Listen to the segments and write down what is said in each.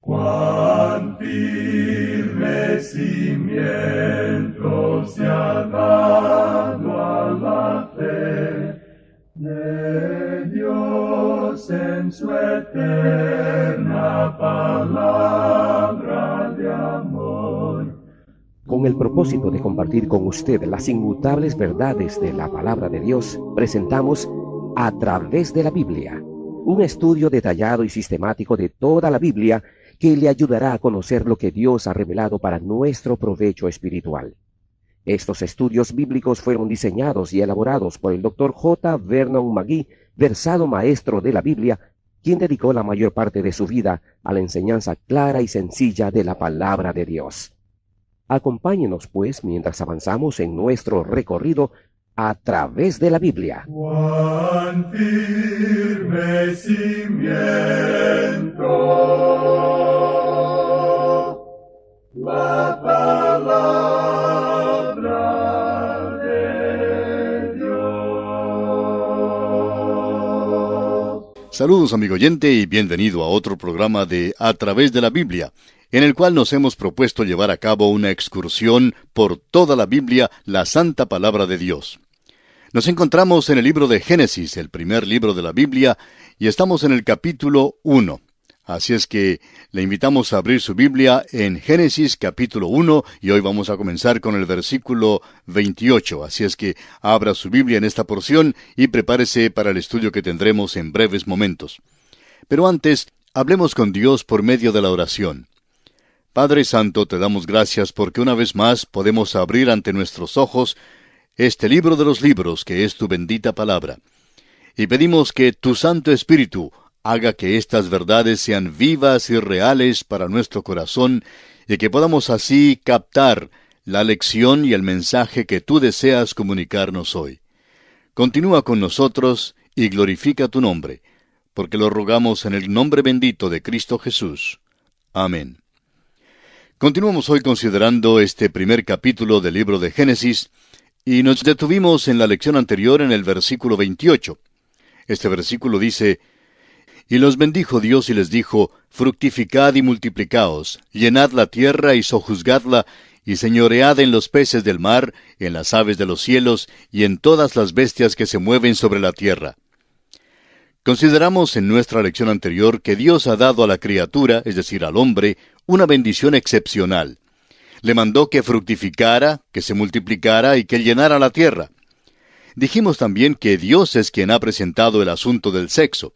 Cuán firme cimiento se ha dado a la fe de Dios en su eterna palabra de amor. Con el propósito de compartir con usted las inmutables verdades de la palabra de Dios, presentamos A Través de la Biblia, un estudio detallado y sistemático de toda la Biblia que le ayudará a conocer lo que Dios ha revelado para nuestro provecho espiritual. Estos estudios bíblicos fueron diseñados y elaborados por el Dr. J. Vernon McGee, versado maestro de la Biblia, quien dedicó la mayor parte de su vida a la enseñanza clara y sencilla de la palabra de Dios. Acompáñenos, pues, mientras avanzamos en nuestro recorrido a través de la Biblia. Cuán firme cimiento la palabra de Dios. Saludos, amigo oyente, y bienvenido a otro programa de A Través de la Biblia, en el cual nos hemos propuesto llevar a cabo una excursión por toda la Biblia, la Santa Palabra de Dios. Nos encontramos en el libro de Génesis, el primer libro de la Biblia, y estamos en el capítulo 1. Así es que le invitamos a abrir su Biblia en Génesis capítulo 1, y hoy vamos a comenzar con el versículo 28. Así es que abra su Biblia en esta porción y prepárese para el estudio que tendremos en breves momentos. Pero antes, hablemos con Dios por medio de la oración. Padre Santo, te damos gracias porque una vez más podemos abrir ante nuestros ojos este libro de los libros que es tu bendita palabra. Y pedimos que tu Santo Espíritu haga que estas verdades sean vivas y reales para nuestro corazón y que podamos así captar la lección y el mensaje que tú deseas comunicarnos hoy. Continúa con nosotros y glorifica tu nombre, porque lo rogamos en el nombre bendito de Cristo Jesús. Amén. Continuamos hoy considerando este primer capítulo del libro de Génesis, y nos detuvimos en la lección anterior en el versículo 28. Este versículo dice: Y los bendijo Dios y les dijo: Fructificad y multiplicaos, llenad la tierra y sojuzgadla, y señoread en los peces del mar, en las aves de los cielos, y en todas las bestias que se mueven sobre la tierra. Consideramos en nuestra lección anterior que Dios ha dado a la criatura, es decir, al hombre, una bendición excepcional. Le mandó que fructificara, que se multiplicara y que llenara la tierra. Dijimos también que Dios es quien ha presentado el asunto del sexo.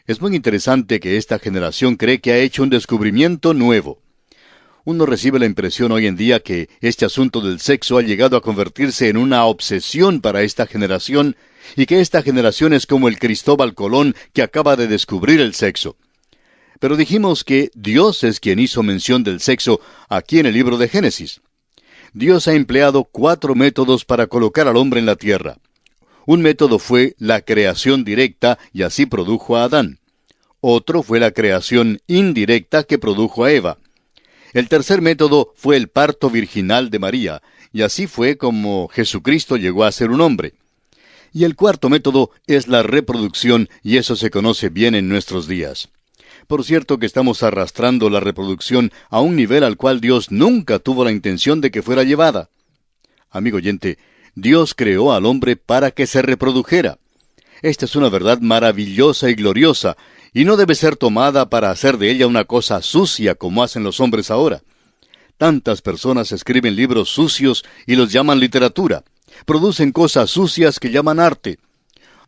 Es muy interesante que esta generación cree que ha hecho un descubrimiento nuevo. Uno recibe la impresión hoy en día que este asunto del sexo ha llegado a convertirse en una obsesión para esta generación, y que esta generación es como el Cristóbal Colón que acaba de descubrir el sexo. Pero dijimos que Dios es quien hizo mención del sexo aquí en el libro de Génesis. Dios ha empleado 4 métodos para colocar al hombre en la tierra. Un método fue la creación directa, y así produjo a Adán. Otro fue la creación indirecta, que produjo a Eva. El tercer método fue el parto virginal de María, y así fue como Jesucristo llegó a ser un hombre. Y el cuarto método es la reproducción, y eso se conoce bien en nuestros días. Por cierto que estamos arrastrando la reproducción a un nivel al cual Dios nunca tuvo la intención de que fuera llevada. Amigo oyente, Dios creó al hombre para que se reprodujera. Esta es una verdad maravillosa y gloriosa, y no debe ser tomada para hacer de ella una cosa sucia como hacen los hombres ahora. Tantas personas escriben libros sucios y los llaman literatura. Producen cosas sucias que llaman arte.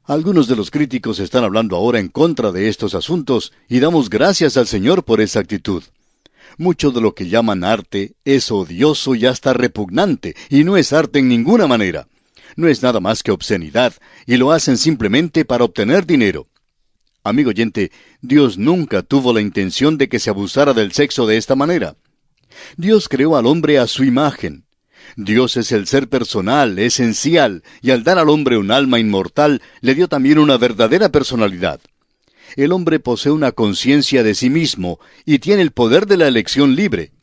Algunos de los críticos están hablando ahora en contra de estos asuntos, y damos gracias al Señor por esa actitud. Mucho de lo que llaman arte es odioso y hasta repugnante, y no es arte en ninguna manera. No es nada más que obscenidad, y lo hacen simplemente para obtener dinero. Amigo oyente, Dios nunca tuvo la intención de que se abusara del sexo de esta manera. Dios creó al hombre a su imagen. Dios es el ser personal, esencial, y al dar al hombre un alma inmortal, le dio también una verdadera personalidad. El hombre posee una conciencia de sí mismo y tiene el poder de la elección libre.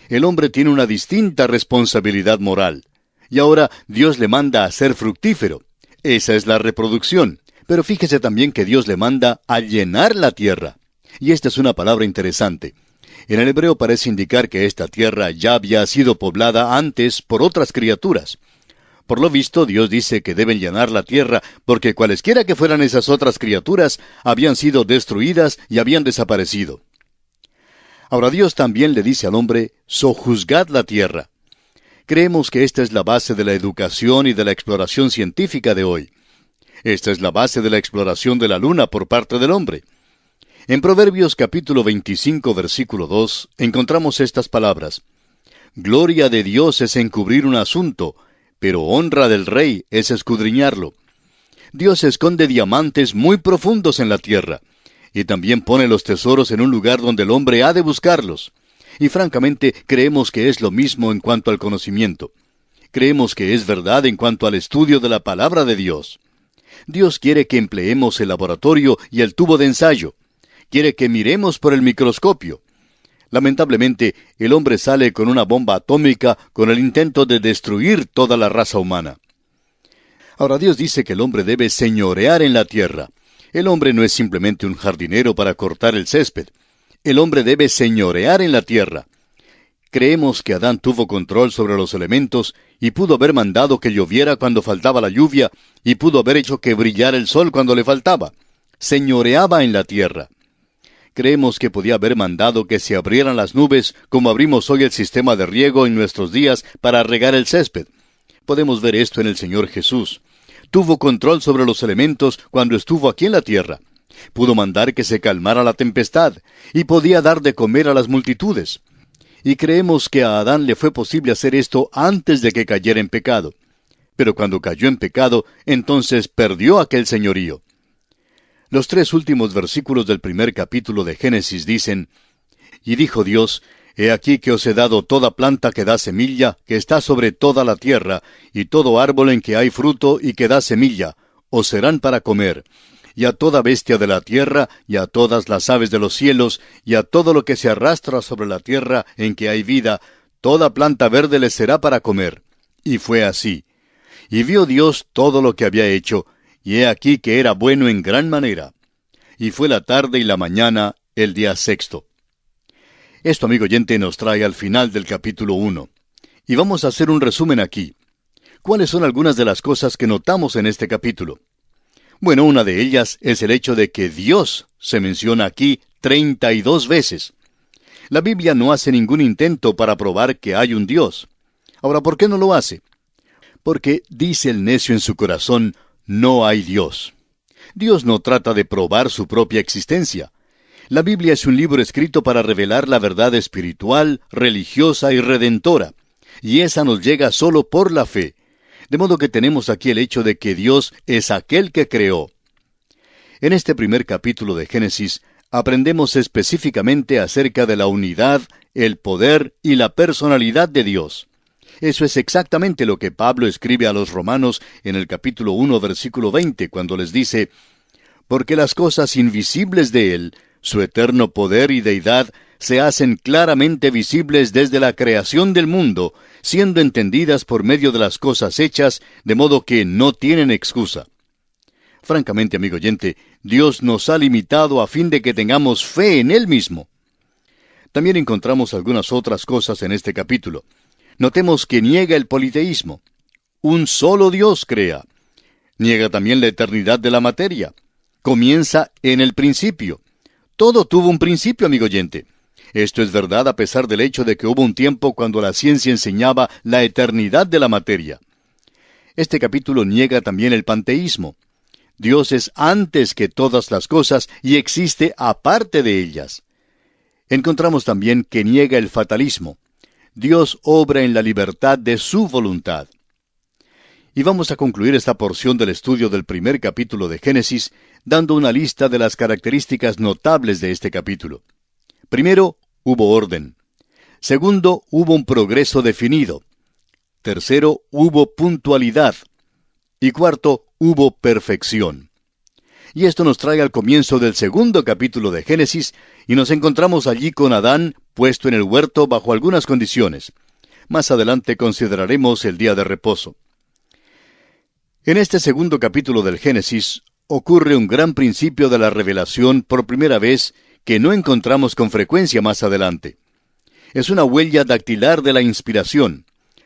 El hombre tiene una distinta responsabilidad moral. Y ahora Dios le manda a ser fructífero. Esa es la reproducción. Pero fíjese también que Dios le manda a llenar la tierra. Y esta es una palabra interesante. En el hebreo parece indicar que esta tierra ya había sido poblada antes por otras criaturas. Por lo visto, Dios dice que deben llenar la tierra, porque cualesquiera que fueran esas otras criaturas, habían sido destruidas y habían desaparecido. Ahora Dios también le dice al hombre, sojuzgad la tierra. Creemos que esta es la base de la educación y de la exploración científica de hoy. Esta es la base de la exploración de la luna por parte del hombre. En Proverbios capítulo 25, versículo 2, encontramos estas palabras. Gloria de Dios es encubrir un asunto, pero honra del rey es escudriñarlo. Dios esconde diamantes muy profundos en la tierra, y también pone los tesoros en un lugar donde el hombre ha de buscarlos. Y francamente creemos que es lo mismo en cuanto al conocimiento. Creemos que es verdad en cuanto al estudio de la palabra de Dios. Dios quiere que empleemos el laboratorio y el tubo de ensayo. Quiere que miremos por el microscopio. Lamentablemente, el hombre sale con una bomba atómica con el intento de destruir toda la raza humana. Ahora Dios dice que el hombre debe señorear en la tierra. El hombre no es simplemente un jardinero para cortar el césped. El hombre debe señorear en la tierra. Creemos que Adán tuvo control sobre los elementos y pudo haber mandado que lloviera cuando faltaba la lluvia y pudo haber hecho que brillara el sol cuando le faltaba. Señoreaba en la tierra. Creemos que podía haber mandado que se abrieran las nubes como abrimos hoy el sistema de riego en nuestros días para regar el césped. Podemos ver esto en el Señor Jesús. Tuvo control sobre los elementos cuando estuvo aquí en la tierra. Pudo mandar que se calmara la tempestad y podía dar de comer a las multitudes. Y creemos que a Adán le fue posible hacer esto antes de que cayera en pecado. Pero cuando cayó en pecado, entonces perdió aquel señorío. Los 3 últimos versículos del primer capítulo de Génesis dicen, Y dijo Dios, He aquí que os he dado toda planta que da semilla, que está sobre toda la tierra, y todo árbol en que hay fruto y que da semilla, os serán para comer. Y a toda bestia de la tierra, y a todas las aves de los cielos, y a todo lo que se arrastra sobre la tierra en que hay vida, toda planta verde les será para comer. Y fue así. Y vio Dios todo lo que había hecho, y he aquí que era bueno en gran manera. Y fue la tarde y la mañana, el día 6. Esto, amigo oyente, nos trae al final del capítulo 1. Y vamos a hacer un resumen aquí. ¿Cuáles son algunas de las cosas que notamos en este capítulo? Bueno, una de ellas es el hecho de que Dios se menciona aquí 32 veces. La Biblia no hace ningún intento para probar que hay un Dios. Ahora, ¿por qué no lo hace? Porque dice el necio en su corazón, no hay Dios. Dios no trata de probar su propia existencia. La Biblia es un libro escrito para revelar la verdad espiritual, religiosa y redentora, y esa nos llega solo por la fe. De modo que tenemos aquí el hecho de que Dios es aquel que creó. En este primer capítulo de Génesis, aprendemos específicamente acerca de la unidad, el poder y la personalidad de Dios. Eso es exactamente lo que Pablo escribe a los romanos en el capítulo 1, versículo 20, cuando les dice, porque las cosas invisibles de Él, su eterno poder y deidad, se hacen claramente visibles desde la creación del mundo, siendo entendidas por medio de las cosas hechas, de modo que no tienen excusa. Francamente, amigo oyente, Dios nos ha limitado a fin de que tengamos fe en Él mismo. También encontramos algunas otras cosas en este capítulo. Notemos que niega el politeísmo. Un solo Dios crea. Niega también la eternidad de la materia. Comienza en el principio. Todo tuvo un principio, amigo oyente. Esto es verdad a pesar del hecho de que hubo un tiempo cuando la ciencia enseñaba la eternidad de la materia. Este capítulo niega también el panteísmo. Dios es antes que todas las cosas y existe aparte de ellas. Encontramos también que niega el fatalismo. Dios obra en la libertad de su voluntad. Y vamos a concluir esta porción del estudio del primer capítulo de Génesis dando una lista de las características notables de este capítulo. Primero, hubo orden. Segundo, hubo un progreso definido. Tercero, hubo puntualidad. Y cuarto, hubo perfección. Y esto nos trae al comienzo del segundo capítulo de Génesis, y nos encontramos allí con Adán puesto en el huerto bajo algunas condiciones. Más adelante consideraremos el día de reposo. En este segundo capítulo del Génesis ocurre un gran principio de la revelación por primera vez que no encontramos con frecuencia más adelante. Es una huella dactilar de la inspiración.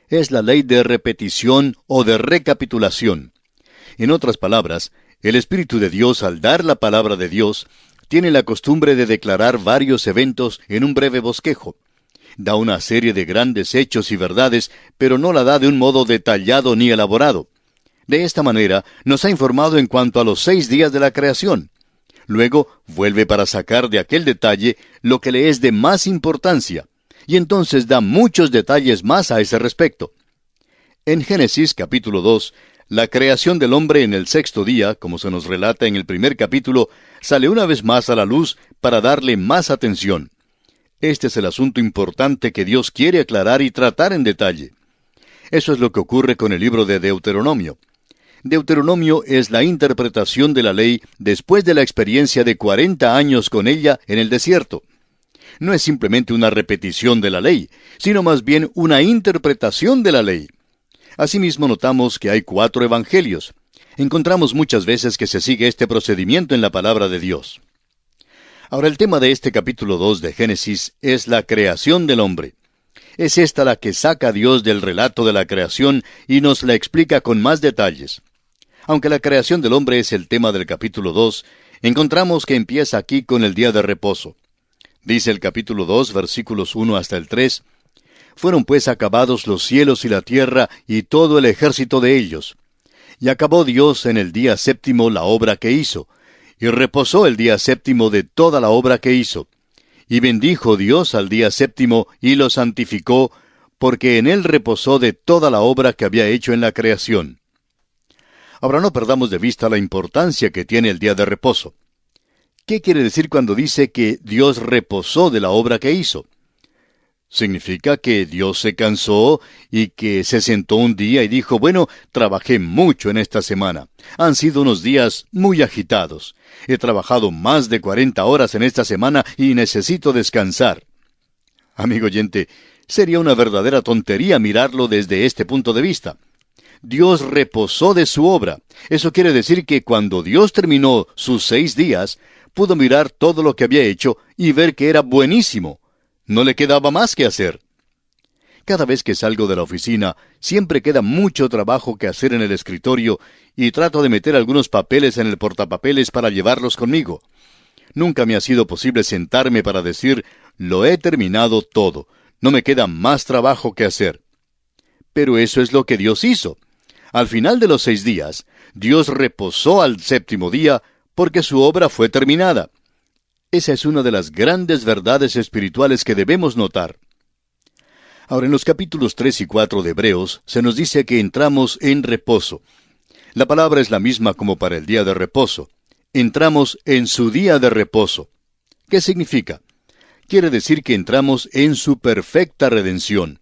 Es la ley de repetición o de recapitulación. En otras palabras, el Espíritu de Dios, al dar la palabra de Dios, tiene la costumbre de declarar varios eventos en un breve bosquejo. Da una serie de grandes hechos y verdades, pero no la da de un modo detallado ni elaborado. De esta manera, nos ha informado en cuanto a los 6 días de la creación. Luego, vuelve para sacar de aquel detalle lo que le es de más importancia, y entonces da muchos detalles más a ese respecto. En Génesis capítulo 2, la creación del hombre en el 6º día, como se nos relata en el primer capítulo, sale una vez más a la luz para darle más atención. Este es el asunto importante que Dios quiere aclarar y tratar en detalle. Eso es lo que ocurre con el libro de Deuteronomio. Deuteronomio es la interpretación de la ley después de la experiencia de 40 años con ella en el desierto. No es simplemente una repetición de la ley, sino más bien una interpretación de la ley. Asimismo notamos que hay 4 evangelios. Encontramos muchas veces que se sigue este procedimiento en la palabra de Dios. Ahora el tema de este capítulo 2 de Génesis es la creación del hombre. Es esta la que saca a Dios del relato de la creación y nos la explica con más detalles. Aunque la creación del hombre es el tema del capítulo 2, encontramos que empieza aquí con el día de reposo. Dice el capítulo 2, versículos 1 hasta el 3, «Fueron pues acabados los cielos y la tierra y todo el ejército de ellos. Y acabó Dios en el día 7º la obra que hizo, y reposó el día 7º de toda la obra que hizo. Y bendijo Dios al día 7º y lo santificó, porque en él reposó de toda la obra que había hecho en la creación». Ahora no perdamos de vista la importancia que tiene el día de reposo. ¿Qué quiere decir cuando dice que Dios reposó de la obra que hizo? Significa que Dios se cansó y que se sentó un día y dijo, bueno, trabajé mucho en esta semana. Han sido unos días muy agitados. He trabajado más de 40 horas en esta semana y necesito descansar. Amigo oyente, sería una verdadera tontería mirarlo desde este punto de vista. Dios reposó de su obra. Eso quiere decir que cuando Dios terminó sus 6 días, pudo mirar todo lo que había hecho y ver que era buenísimo. No le quedaba más que hacer. Cada vez que salgo de la oficina, siempre queda mucho trabajo que hacer en el escritorio y trato de meter algunos papeles en el portapapeles para llevarlos conmigo. Nunca me ha sido posible sentarme para decir, lo he terminado todo, no me queda más trabajo que hacer. Pero eso es lo que Dios hizo. Al final de los 6 días, Dios reposó al 7º día porque su obra fue terminada. Esa es una de las grandes verdades espirituales que debemos notar. Ahora, en los capítulos 3 y 4 de Hebreos, se nos dice que entramos en reposo. La palabra es la misma como para el día de reposo. Entramos en su día de reposo. ¿Qué significa? Quiere decir que entramos en su perfecta redención.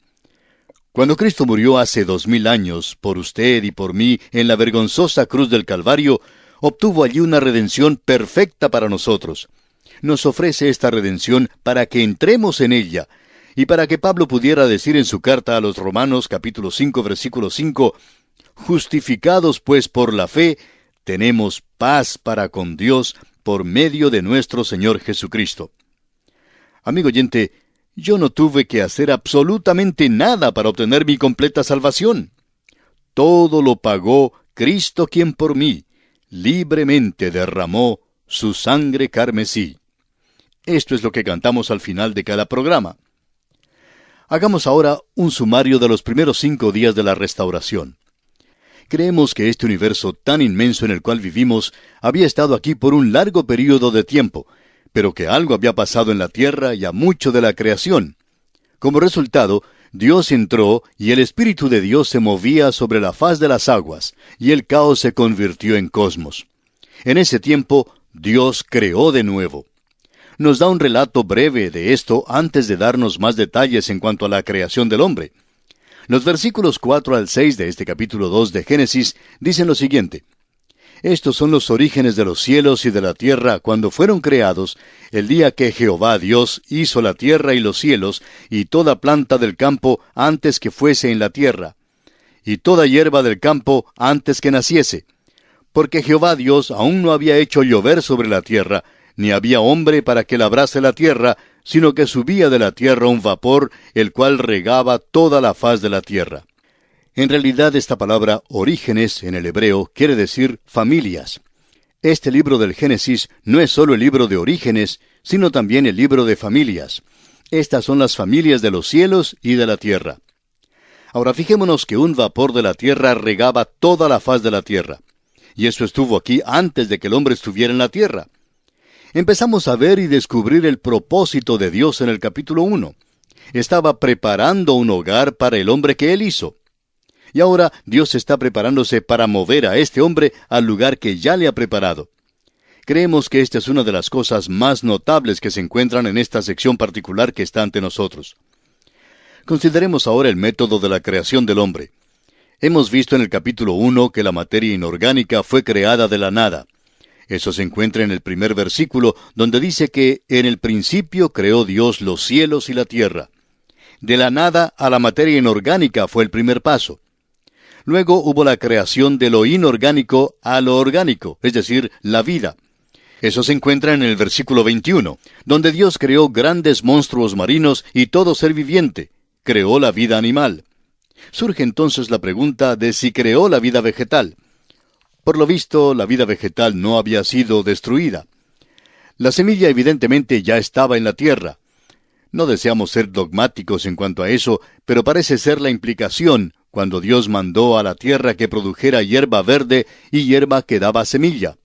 Cuando Cristo murió hace 2000 años, por usted y por mí, en la vergonzosa cruz del Calvario, obtuvo allí una redención perfecta para nosotros. Nos ofrece esta redención para que entremos en ella, y para que Pablo pudiera decir en su carta a los Romanos, capítulo 5, versículo 5, «Justificados pues por la fe, tenemos paz para con Dios por medio de nuestro Señor Jesucristo». Amigo oyente, yo no tuve que hacer absolutamente nada para obtener mi completa salvación. Todo lo pagó Cristo quien por mí libremente derramó su sangre carmesí. Esto es lo que cantamos al final de cada programa. Hagamos ahora un sumario de los primeros 5 días de la restauración. Creemos que este universo tan inmenso en el cual vivimos había estado aquí por un largo período de tiempo, pero que algo había pasado en la tierra y a mucho de la creación. Como resultado, Dios entró y el Espíritu de Dios se movía sobre la faz de las aguas, y el caos se convirtió en cosmos. En ese tiempo, Dios creó de nuevo. Nos da un relato breve de esto antes de darnos más detalles en cuanto a la creación del hombre. Los versículos 4 al 6 de este capítulo 2 de Génesis dicen lo siguiente. Estos son los orígenes de los cielos y de la tierra cuando fueron creados, el día que Jehová Dios hizo la tierra y los cielos, y toda planta del campo antes que fuese en la tierra, y toda hierba del campo antes que naciese. Porque Jehová Dios aún no había hecho llover sobre la tierra, ni había hombre para que labrase la tierra, sino que subía de la tierra un vapor, el cual regaba toda la faz de la tierra. En realidad esta palabra orígenes en el hebreo quiere decir familias. Este libro del Génesis no es solo el libro de orígenes, sino también el libro de familias. Estas son las familias de los cielos y de la tierra. Ahora fijémonos que un vapor de la tierra regaba toda la faz de la tierra. Y eso estuvo aquí antes de que el hombre estuviera en la tierra. Empezamos a ver y descubrir el propósito de Dios en el capítulo 1. Estaba preparando un hogar para el hombre que Él hizo. Y ahora Dios está preparándose para mover a este hombre al lugar que ya le ha preparado. Creemos que esta es una de las cosas más notables que se encuentran en esta sección particular que está ante nosotros. Consideremos ahora el método de la creación del hombre. Hemos visto en el capítulo 1 que la materia inorgánica fue creada de la nada. Eso se encuentra en el primer versículo, donde dice que en el principio creó Dios los cielos y la tierra. De la nada a la materia inorgánica fue el primer paso. Luego hubo la creación de lo inorgánico a lo orgánico, es decir, la vida. Eso se encuentra en el versículo 21, donde Dios creó grandes monstruos marinos y todo ser viviente. Creó la vida animal. Surge entonces la pregunta de si creó la vida vegetal. Por lo visto, la vida vegetal no había sido destruida. La semilla evidentemente ya estaba en la tierra. No deseamos ser dogmáticos en cuanto a eso, pero parece ser la implicación cuando Dios mandó a la tierra que produjera hierba verde y hierba que daba semilla.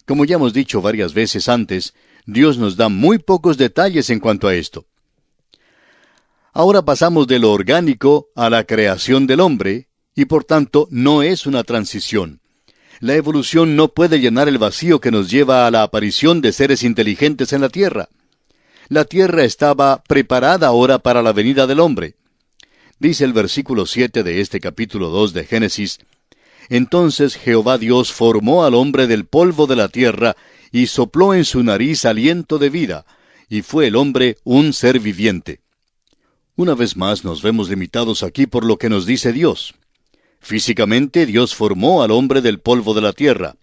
Como ya hemos dicho varias veces antes, Dios nos da muy pocos detalles en cuanto a esto. Ahora pasamos de lo orgánico a la creación del hombre, y por tanto no es una transición. La evolución no puede llenar el vacío que nos lleva a la aparición de seres inteligentes en la tierra. La tierra estaba preparada ahora para la venida del hombre. Dice el versículo 7 de este capítulo 2 de Génesis: Entonces Jehová Dios formó al hombre del polvo de la tierra, y sopló en su nariz aliento de vida, y fue el hombre un ser viviente. Una vez más nos vemos limitados aquí por lo que nos dice Dios. Físicamente Dios formó al hombre del polvo de la tierra.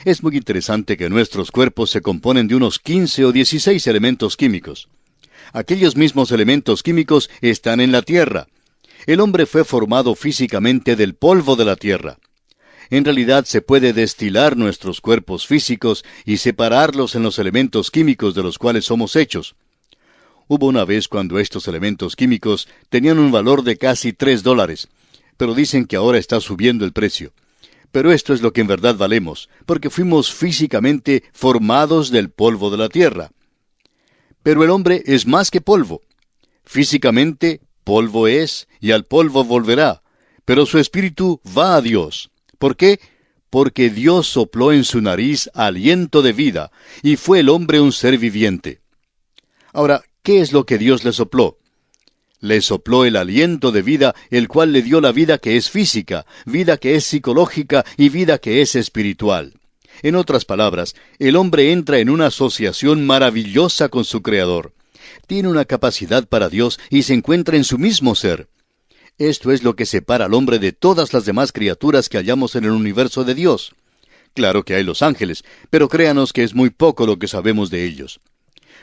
Es muy interesante que nuestros cuerpos se componen de unos 15 o 16 elementos químicos. Aquellos mismos elementos químicos están en la tierra. El hombre fue formado físicamente del polvo de la tierra. En realidad se puede destilar nuestros cuerpos físicos y separarlos en los elementos químicos de los cuales somos hechos. Hubo una vez cuando estos elementos químicos tenían un valor de casi $3, pero dicen que ahora está subiendo el precio. Pero esto es lo que en verdad valemos, porque fuimos físicamente formados del polvo de la tierra. Pero el hombre es más que polvo. Físicamente, polvo es, y al polvo volverá, pero su espíritu va a Dios. ¿Por qué? Porque Dios sopló en su nariz aliento de vida, y fue el hombre un ser viviente. Ahora, ¿qué es lo que Dios le sopló? Le sopló el aliento de vida, el cual le dio la vida que es física, vida que es psicológica y vida que es espiritual. En otras palabras, el hombre entra en una asociación maravillosa con su Creador. Tiene una capacidad para Dios y se encuentra en su mismo ser. Esto es lo que separa al hombre de todas las demás criaturas que hallamos en el universo de Dios. Claro que hay los ángeles, pero créanos que es muy poco lo que sabemos de ellos.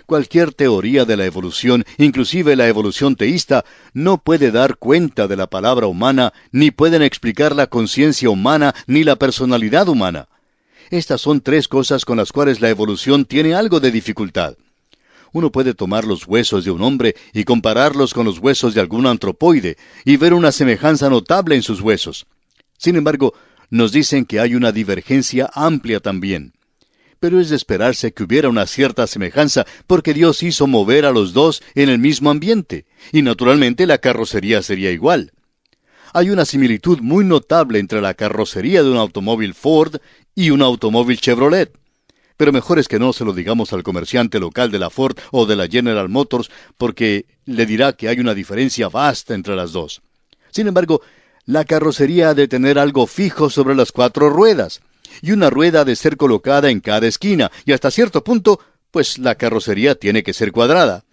Cualquier teoría de la evolución, inclusive la evolución teísta, no puede dar cuenta de la palabra humana, ni pueden explicar la conciencia humana, ni la personalidad humana. Estas son tres cosas con las cuales la evolución tiene algo de dificultad. Uno puede tomar los huesos de un hombre y compararlos con los huesos de algún antropoide, y ver una semejanza notable en sus huesos. Sin embargo, nos dicen que hay una divergencia amplia también. Pero es de esperarse que hubiera una cierta semejanza, porque Dios hizo mover a los dos en el mismo ambiente, y naturalmente la carrocería sería igual. Hay una similitud muy notable entre la carrocería de un automóvil Ford y un automóvil Chevrolet. Pero mejor es que no se lo digamos al comerciante local de la Ford o de la General Motors, porque le dirá que hay una diferencia vasta entre las dos. Sin embargo, la carrocería ha de tener algo fijo sobre las 4 ruedas, y una rueda ha de ser colocada en cada esquina, y hasta cierto punto, pues la carrocería tiene que ser cuadrada.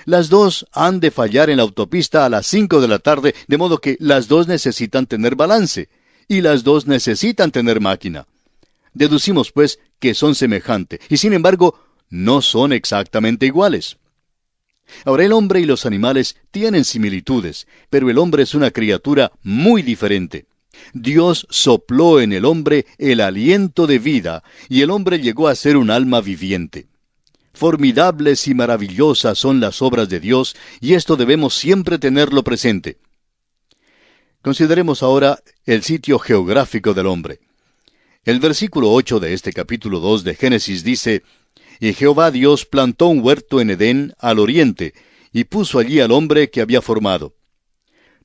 Las dos han de fallar en la autopista a las 5 de la tarde, de modo que las dos necesitan tener balance, y las dos necesitan tener máquina. Deducimos, pues, que son semejantes, y sin embargo, no son exactamente iguales. Ahora, el hombre y los animales tienen similitudes, pero el hombre es una criatura muy diferente. Dios sopló en el hombre el aliento de vida, y el hombre llegó a ser un alma viviente. Formidables y maravillosas son las obras de Dios, y esto debemos siempre tenerlo presente. Consideremos ahora el sitio geográfico del hombre. El versículo 8 de este capítulo 2 de Génesis dice: «Y Jehová Dios plantó un huerto en Edén, al oriente, y puso allí al hombre que había formado».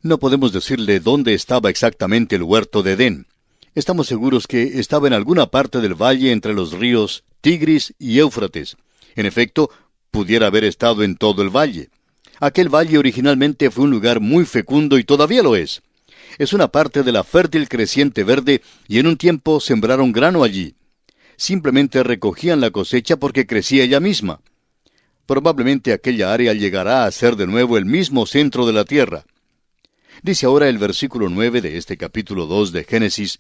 No podemos decirle dónde estaba exactamente el huerto de Edén. Estamos seguros que estaba en alguna parte del valle entre los ríos Tigris y Éufrates. En efecto, pudiera haber estado en todo el valle. Aquel valle originalmente fue un lugar muy fecundo y todavía lo es. Es una parte de la fértil creciente verde, y en un tiempo sembraron grano allí. Simplemente recogían la cosecha porque crecía ella misma. Probablemente aquella área llegará a ser de nuevo el mismo centro de la tierra. Dice ahora el versículo 9 de este capítulo 2 de Génesis: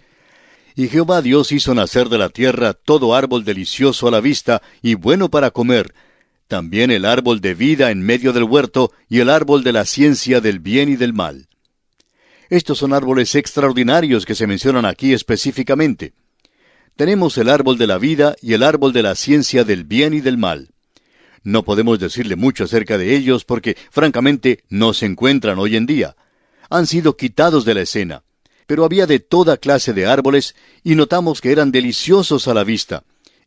«Y Jehová Dios hizo nacer de la tierra todo árbol delicioso a la vista y bueno para comer, también el árbol de vida en medio del huerto y el árbol de la ciencia del bien y del mal». Estos son árboles extraordinarios que se mencionan aquí específicamente. Tenemos el árbol de la vida y el árbol de la ciencia del bien y del mal. No podemos decirle mucho acerca de ellos porque, francamente, no se encuentran hoy en día. Han sido quitados de la escena. Pero había de toda clase de árboles, y notamos que eran deliciosos a la vista,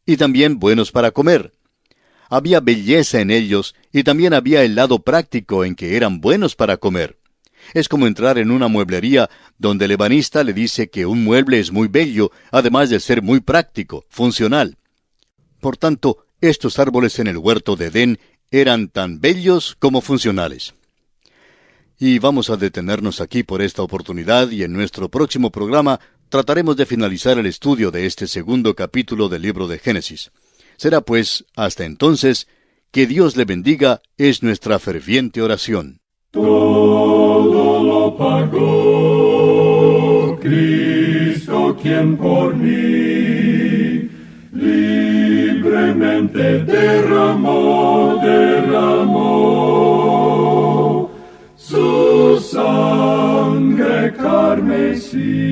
y también buenos para comer. Había belleza en ellos, y también había el lado práctico en que eran buenos para comer. Es como entrar en una mueblería donde el ebanista le dice que un mueble es muy bello, además de ser muy práctico, funcional. Por tanto, estos árboles en el huerto de Edén eran tan bellos como funcionales. Y vamos a detenernos aquí por esta oportunidad, y en nuestro próximo programa trataremos de finalizar el estudio de este segundo capítulo del libro de Génesis. Será pues, hasta entonces, que Dios le bendiga, es nuestra ferviente oración. Todo lo pagó Cristo, quien por mí libremente derramó su sangre carmesí.